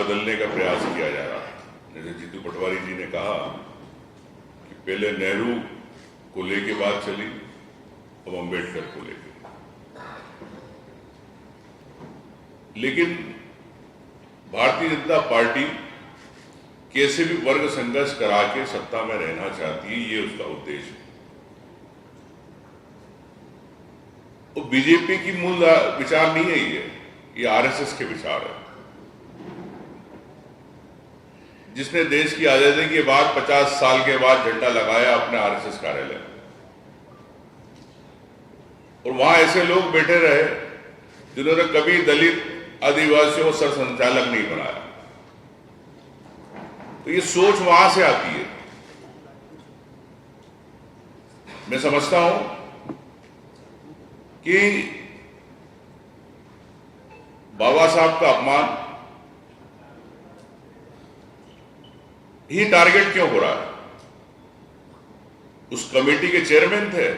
बदलने का प्रयास किया जा रहा है। जैसे जीतू पटवारी जी ने कहा कि पहले नेहरू को लेके बात चली, अब अम्बेडकर को लेके, लेकिन भारतीय जनता पार्टी कैसे भी वर्ग संघर्ष करा के सत्ता में रहना चाहती है, ये उसका उद्देश्य है। वो बीजेपी की मूल विचार नहीं है, ये आरएसएस के विचार है, जिसने देश की आजादी के बाद 50 साल के बाद झंडा लगाया अपने आरएसएस कार्यालय, और वहां ऐसे लोग बैठे रहे जिन्होंने कभी दलित आदिवासियों को सरसंघचालक नहीं बनाया। तो ये सोच वहां से आती है। मैं समझता हूं कि बाबा साहब का अपमान ही टारगेट क्यों हो रहा है? उस कमेटी के चेयरमैन थे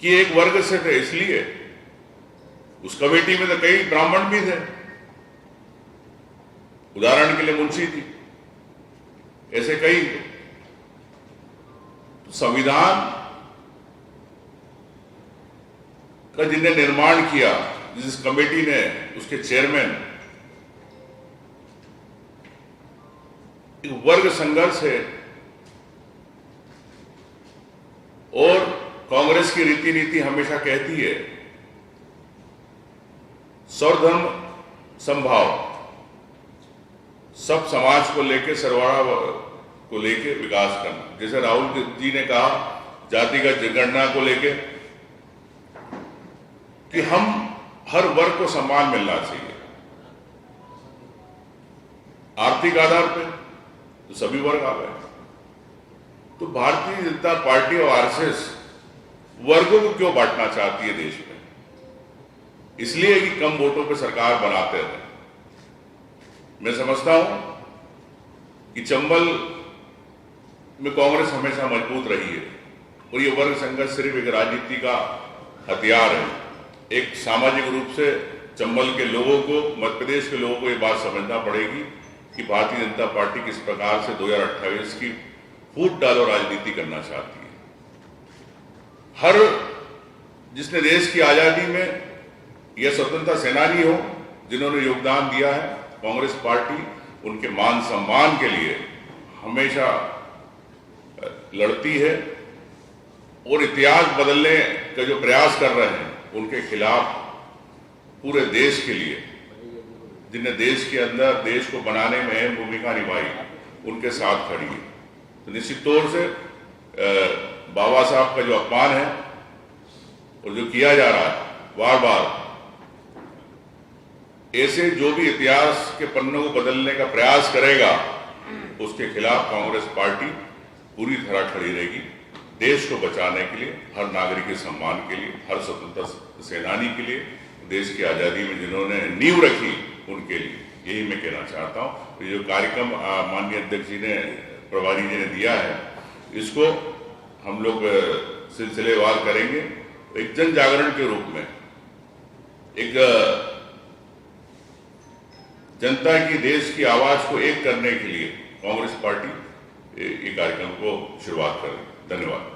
कि एक वर्ग से थे, इसलिए उस कमेटी में तो कई ब्राह्मण भी थे, उदाहरण के लिए मुंशी जी, ऐसे कई। तो संविधान का जिन्हें निर्माण किया, जिस कमेटी ने, उसके चेयरमैन, एक वर्ग संघर्ष है। और कांग्रेस की रीति नीति हमेशा कहती है सर्वधर्म समभाव, सब समाज को लेकर, सरवाड़ा को लेकर विकास करना। जैसे राहुल जी ने कहा जातिगत जनगणना को लेकर कि हम हर वर्ग को सम्मान मिलना चाहिए, आर्थिक आधार पर तो सभी वर्ग आ गए। तो भारतीय जनता पार्टी और आरएसएस वर्गों को क्यों बांटना चाहती है देश में? इसलिए कि कम वोटों पर सरकार बनाते रहे। मैं समझता हूं कि चंबल में कांग्रेस हमेशा मजबूत रही है, और ये वर्ग संघर्ष सिर्फ एक राजनीति का हथियार है। एक सामाजिक रूप से चंबल के लोगों को, मध्य प्रदेश के लोगों को ये बात समझना पड़ेगी कि भारतीय जनता पार्टी किस प्रकार से 2028 की फूट डालो राजनीति करना चाहती है। हर जिसने देश की आजादी में, यह स्वतंत्रता सेनानी हो जिन्होंने योगदान दिया है, कांग्रेस पार्टी उनके मान सम्मान के लिए हमेशा लड़ती है, और इतिहास बदलने का जो प्रयास कर रहे हैं उनके खिलाफ पूरे देश के लिए, जिन्हें देश के अंदर देश को बनाने में अहम भूमिका निभाई, उनके साथ खड़ी है। तो निश्चित तौर से बाबा साहब का जो अपमान है और जो किया जा रहा है बार बार, ऐसे जो भी इतिहास के पन्नों को बदलने का प्रयास करेगा, उसके खिलाफ कांग्रेस पार्टी पूरी तरह खड़ी रहेगी। देश को बचाने के लिए, हर नागरिक के सम्मान के लिए, हर स्वतंत्रता सेनानी के लिए, देश की आजादी में जिन्होंने नींव रखी उनके लिए, यही मैं कहना चाहता हूं। तो जो कार्यक्रम माननीय अध्यक्ष जी ने, प्रभारी जी ने दिया है, इसको हम लोग सिलसिलेवार करेंगे। एक जन जागरण के रूप में, एक जनता की, देश की आवाज को एक करने के लिए कांग्रेस पार्टी ये कार्यक्रम को शुरुआत करेगी। धन्यवाद।